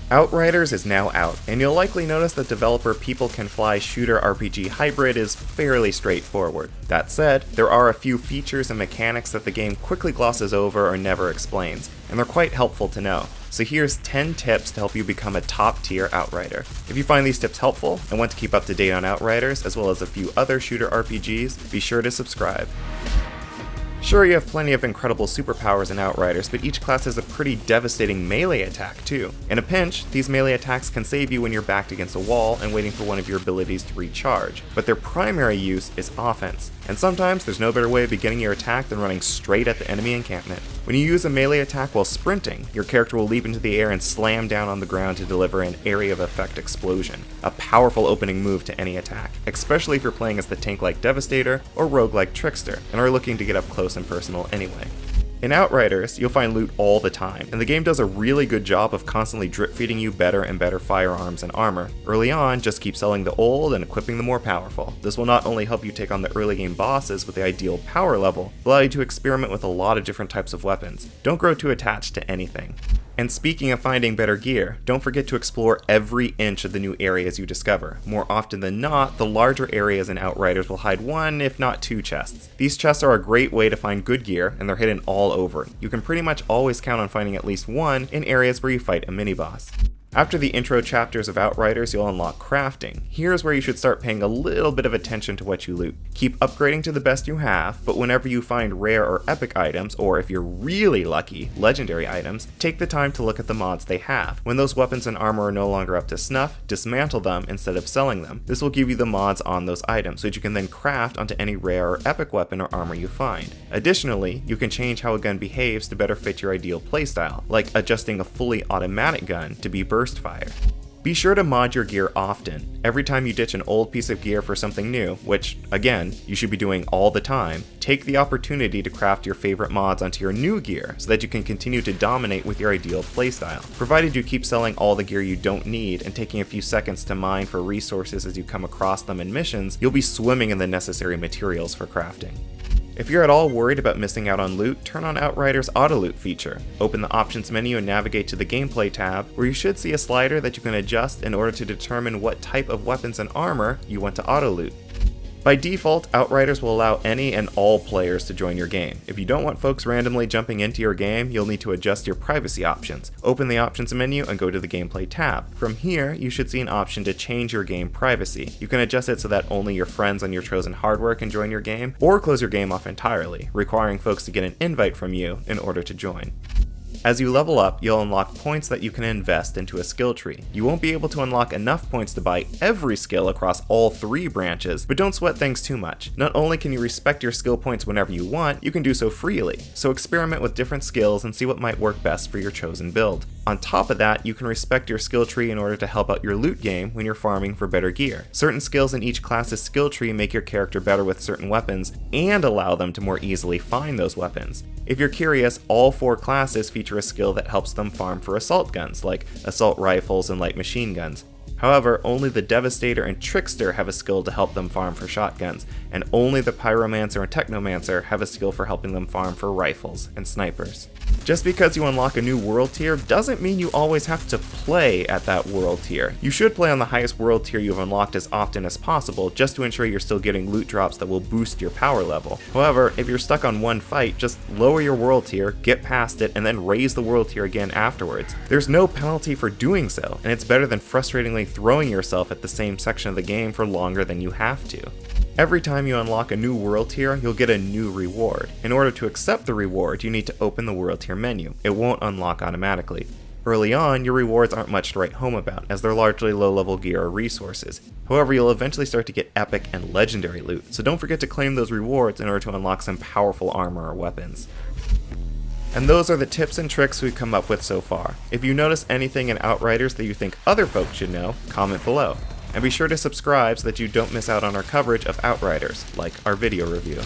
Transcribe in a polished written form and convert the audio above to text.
Outriders is now out, and you'll likely notice that developer People Can Fly shooter RPG hybrid is fairly straightforward. That said, there are a few features and mechanics that the game quickly glosses over or never explains, and they're quite helpful to know. So here's 10 tips to help you become a top-tier Outrider. If you find these tips helpful and want to keep up to date on Outriders, as well as a few other shooter RPGs, be sure to subscribe. Sure, you have plenty of incredible superpowers in Outriders, but each class has a pretty devastating melee attack too. In a pinch, these melee attacks can save you when you're backed against a wall and waiting for one of your abilities to recharge, but their primary use is offense, and sometimes there's no better way of beginning your attack than running straight at the enemy encampment. When you use a melee attack while sprinting, your character will leap into the air and slam down on the ground to deliver an area of effect explosion, a powerful opening move to any attack, especially if you're playing as the tank-like Devastator or rogue-like Trickster, and are looking to get up close and personal anyway. In Outriders, you'll find loot all the time, and the game does a really good job of constantly drip-feeding you better and better firearms and armor. Early on, just keep selling the old and equipping the more powerful. This will not only help you take on the early game bosses with the ideal power level, but allow you to experiment with a lot of different types of weapons. Don't grow too attached to anything. And speaking of finding better gear, don't forget to explore every inch of the new areas you discover. More often than not, the larger areas in Outriders will hide one, if not two chests. These chests are a great way to find good gear, and they're hidden all over. You can pretty much always count on finding at least one in areas where you fight a mini-boss. After the intro chapters of Outriders, you'll unlock crafting. Here's where you should start paying a little bit of attention to what you loot. Keep upgrading to the best you have, but whenever you find rare or epic items, or if you're really lucky, legendary items, take the time to look at the mods they have. When those weapons and armor are no longer up to snuff, dismantle them instead of selling them. This will give you the mods on those items, so that you can then craft onto any rare or epic weapon or armor you find. Additionally, you can change how a gun behaves to better fit your ideal playstyle, like adjusting a fully automatic gun to be burst fire. Be sure to mod your gear often. Every time you ditch an old piece of gear for something new, which, again, you should be doing all the time, take the opportunity to craft your favorite mods onto your new gear so that you can continue to dominate with your ideal playstyle. Provided you keep selling all the gear you don't need and taking a few seconds to mine for resources as you come across them in missions, you'll be swimming in the necessary materials for crafting. If you're at all worried about missing out on loot, turn on Outriders' Auto Loot feature. Open the Options menu and navigate to the Gameplay tab, where you should see a slider that you can adjust in order to determine what type of weapons and armor you want to auto loot. By default, Outriders will allow any and all players to join your game. If you don't want folks randomly jumping into your game, you'll need to adjust your privacy options. Open the Options menu and go to the Gameplay tab. From here, you should see an option to change your game privacy. You can adjust it so that only your friends on your chosen hardware can join your game, or close your game off entirely, requiring folks to get an invite from you in order to join. As you level up, you'll unlock points that you can invest into a skill tree. You won't be able to unlock enough points to buy every skill across all 3 branches, but don't sweat things too much. Not only can you respect your skill points whenever you want, you can do so freely. So experiment with different skills and see what might work best for your chosen build. On top of that, you can respect your skill tree in order to help out your loot game when you're farming for better gear. Certain skills in each class's skill tree make your character better with certain weapons and allow them to more easily find those weapons. If you're curious, all 4 classes feature a skill that helps them farm for assault guns, like assault rifles and light machine guns. However, only the Devastator and Trickster have a skill to help them farm for shotguns, and only the Pyromancer and Technomancer have a skill for helping them farm for rifles and snipers. Just because you unlock a new world tier doesn't mean you always have to play at that world tier. You should play on the highest world tier you've unlocked as often as possible, just to ensure you're still getting loot drops that will boost your power level. However, if you're stuck on one fight, just lower your world tier, get past it, and then raise the world tier again afterwards. There's no penalty for doing so, and it's better than frustratingly throwing yourself at the same section of the game for longer than you have to. Every time you unlock a new world tier, you'll get a new reward. In order to accept the reward, you need to open the world tier menu. It won't unlock automatically. Early on, your rewards aren't much to write home about, as they're largely low-level gear or resources. However, you'll eventually start to get epic and legendary loot, so don't forget to claim those rewards in order to unlock some powerful armor or weapons. And those are the tips and tricks we've come up with so far. If you notice anything in Outriders that you think other folks should know, comment below. And be sure to subscribe so that you don't miss out on our coverage of Outriders, like our video review.